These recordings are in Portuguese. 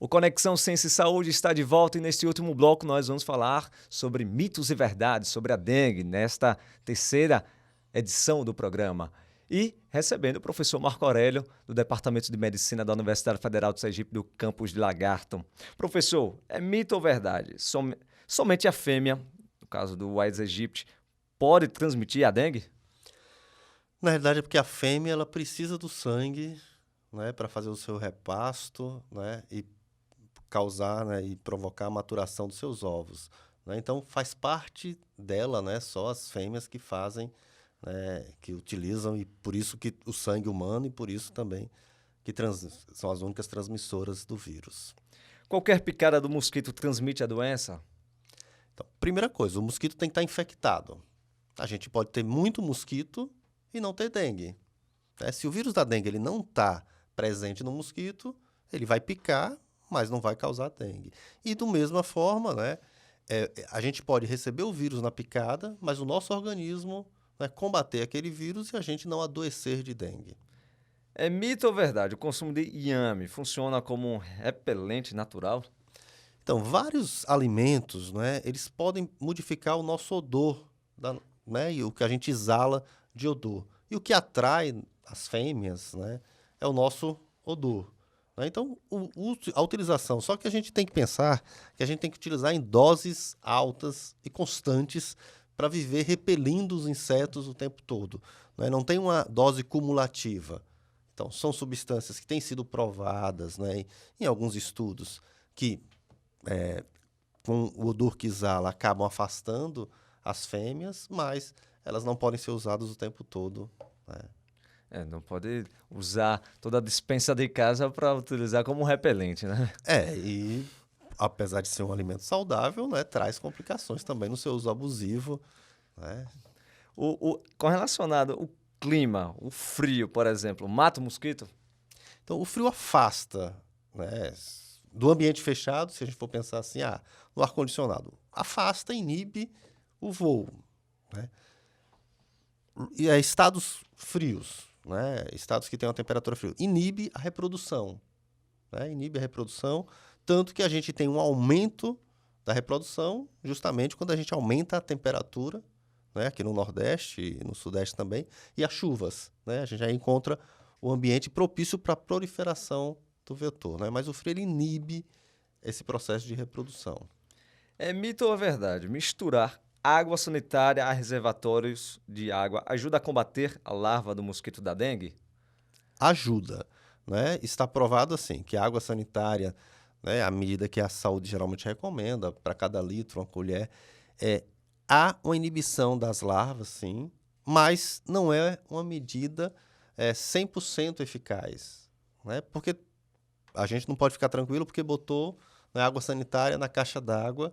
O Conexão Ciência e Saúde está de volta e neste último bloco nós vamos falar sobre mitos e verdades sobre a dengue, nesta terceira edição do programa. E recebendo o professor Marco Aurélio, do Departamento de Medicina da Universidade Federal de Sergipe, do campus de Lagarto. Professor, é mito ou verdade? Somente a fêmea, no caso do Aedes aegypti, pode transmitir a dengue? Na realidade é porque a fêmea ela precisa do sangue, né, para fazer o seu repasto, né, e causar, né, e provocar a maturação dos seus ovos, né? Então faz parte dela, né, só as fêmeas que fazem, né, que utilizam e por isso que o sangue humano e por isso também que são as únicas transmissoras do vírus. Qualquer picada do mosquito transmite a doença? Então, primeira coisa, o mosquito tem que estar infectado. A gente pode ter muito mosquito e não ter dengue, né? Se o vírus da dengue ele não está presente no mosquito, ele vai picar, mas não vai causar dengue. E da mesma forma, né, a gente pode receber o vírus na picada, mas o nosso organismo, né, combater aquele vírus e a gente não adoecer de dengue. É mito ou verdade? O consumo de inhame funciona como um repelente natural? Então, vários alimentos, né, eles podem modificar o nosso odor, né, e o que a gente exala de odor. E o que atrai as fêmeas, né, é o nosso odor, né? Então, a utilização, só que a gente tem que pensar que a gente tem que utilizar em doses altas e constantes para viver repelindo os insetos o tempo todo, né? Não tem uma dose cumulativa. Então, são substâncias que têm sido provadas, né, em alguns estudos que com o odor que exala, acabam afastando as fêmeas, mas elas não podem ser usadas o tempo todo, né? Não pode usar toda a despensa de casa para utilizar como repelente, né? E apesar de ser um alimento saudável, né, traz complicações também no seu uso abusivo, né? Com relacionado ao clima, o frio, por exemplo, mata o mosquito? Então, o frio afasta, né, do ambiente fechado, se a gente for pensar assim, no ar-condicionado, afasta, inibe o voo, né? E estados frios, né, estados que têm uma temperatura fria, inibe a reprodução, né? Inibe a reprodução, tanto que a gente tem um aumento da reprodução justamente quando a gente aumenta a temperatura, né? Aqui no Nordeste e no Sudeste também, e as chuvas, né? A gente já encontra o ambiente propício para a proliferação do vetor, né? Mas o frio ele inibe esse processo de reprodução. É mito ou verdade? Misturar água sanitária a reservatórios de água ajuda a combater a larva do mosquito da dengue? Ajuda, né? Está provado assim que a água sanitária, né, à medida que a saúde geralmente recomenda, para cada litro, uma colher, é, há uma inibição das larvas, sim, mas não é uma medida 100% eficaz, né? Porque a gente não pode ficar tranquilo porque botou, né, água sanitária na caixa d'água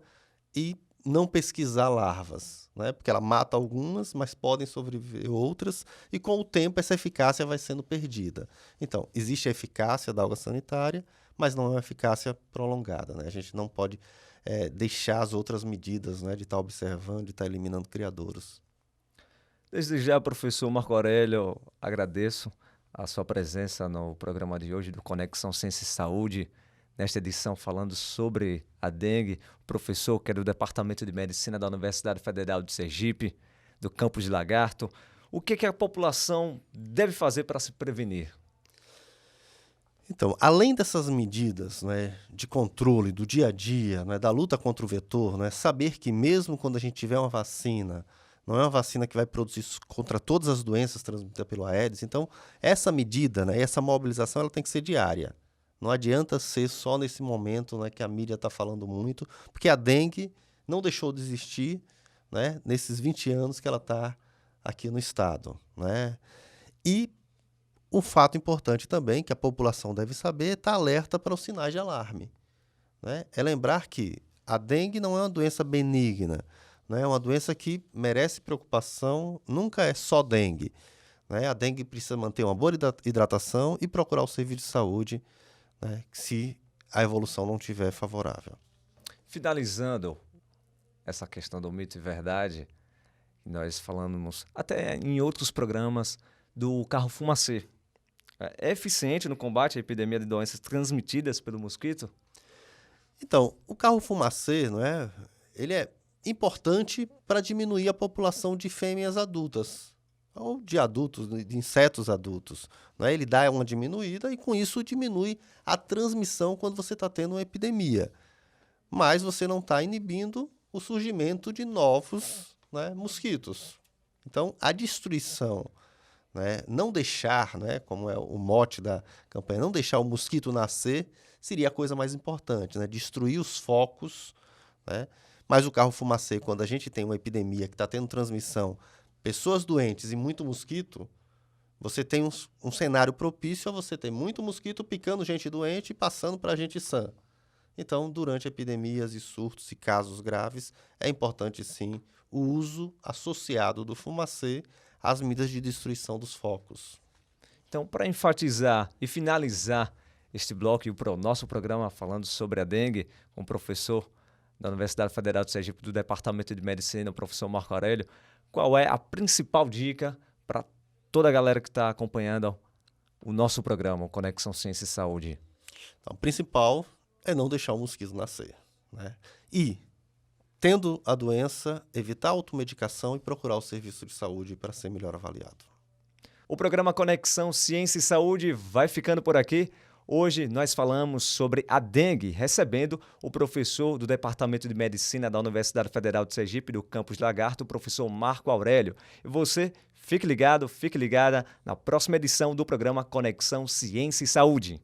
e não pesquisar larvas, né? Porque ela mata algumas, mas podem sobreviver outras, e com o tempo essa eficácia vai sendo perdida. Então, existe a eficácia da água sanitária, mas não é uma eficácia prolongada, né? A gente não pode deixar as outras medidas, né, de estar observando, de estar eliminando criadouros. Desde já, professor Marco Aurélio, agradeço a sua presença no programa de hoje do Conexão Ciência e Saúde, nesta edição falando sobre a dengue. O professor, que é do Departamento de Medicina da Universidade Federal de Sergipe, do campus de Lagarto. O que a população deve fazer para se prevenir? Então, além dessas medidas, né, de controle do dia a dia, né, da luta contra o vetor, né, saber que mesmo quando a gente tiver uma vacina, não é uma vacina que vai produzir contra todas as doenças transmitidas pelo Aedes. Então, essa medida, né, essa mobilização, ela tem que ser diária. Não adianta ser só nesse momento, né, que a mídia está falando muito, porque a dengue não deixou de existir, né, nesses 20 anos que ela está aqui no estado, né? E um fato importante também que a população deve saber é estar alerta para os sinais de alarme, né? É lembrar que a dengue não é uma doença benigna, né? É uma doença que merece preocupação, nunca é só dengue, né? A dengue precisa manter uma boa hidratação e procurar o serviço de saúde, né, se a evolução não estiver favorável. Finalizando essa questão do mito e verdade, nós falamos até em outros programas do carro fumacê. É eficiente no combate à epidemia de doenças transmitidas pelo mosquito? Então, o carro fumacê, não é? Ele é importante para diminuir a população de fêmeas adultas, ou de adultos, de insetos adultos. Não é? Ele dá uma diminuída e, com isso, diminui a transmissão quando você está tendo uma epidemia. Mas você não está inibindo o surgimento de novos, né, mosquitos. Então, a destruição, né, não deixar, né, como é o mote da campanha, não deixar o mosquito nascer, seria a coisa mais importante, né? Destruir os focos, né? Mas o carro fumacê, quando a gente tem uma epidemia que está tendo transmissão, pessoas doentes e muito mosquito, você tem um cenário propício a você ter muito mosquito picando gente doente e passando para gente sã. Então, durante epidemias e surtos e casos graves, é importante sim o uso associado do fumacê às medidas de destruição dos focos. Então, para enfatizar e finalizar este bloco e o nosso programa falando sobre a dengue, com o professor da Universidade Federal de Sergipe do Departamento de Medicina, o professor Marco Aurélio, qual é a principal dica para toda a galera que está acompanhando o nosso programa, o Conexão Ciência e Saúde? Então, o principal é não deixar o mosquito nascer, né? E, tendo a doença, evitar a automedicação e procurar o serviço de saúde para ser melhor avaliado. O programa Conexão Ciência e Saúde vai ficando por aqui. Hoje nós falamos sobre a dengue, recebendo o professor do Departamento de Medicina da Universidade Federal de Sergipe, do Campus Lagarto, o professor Marco Aurélio. E você, fique ligado, fique ligada na próxima edição do programa Conexão Ciência e Saúde.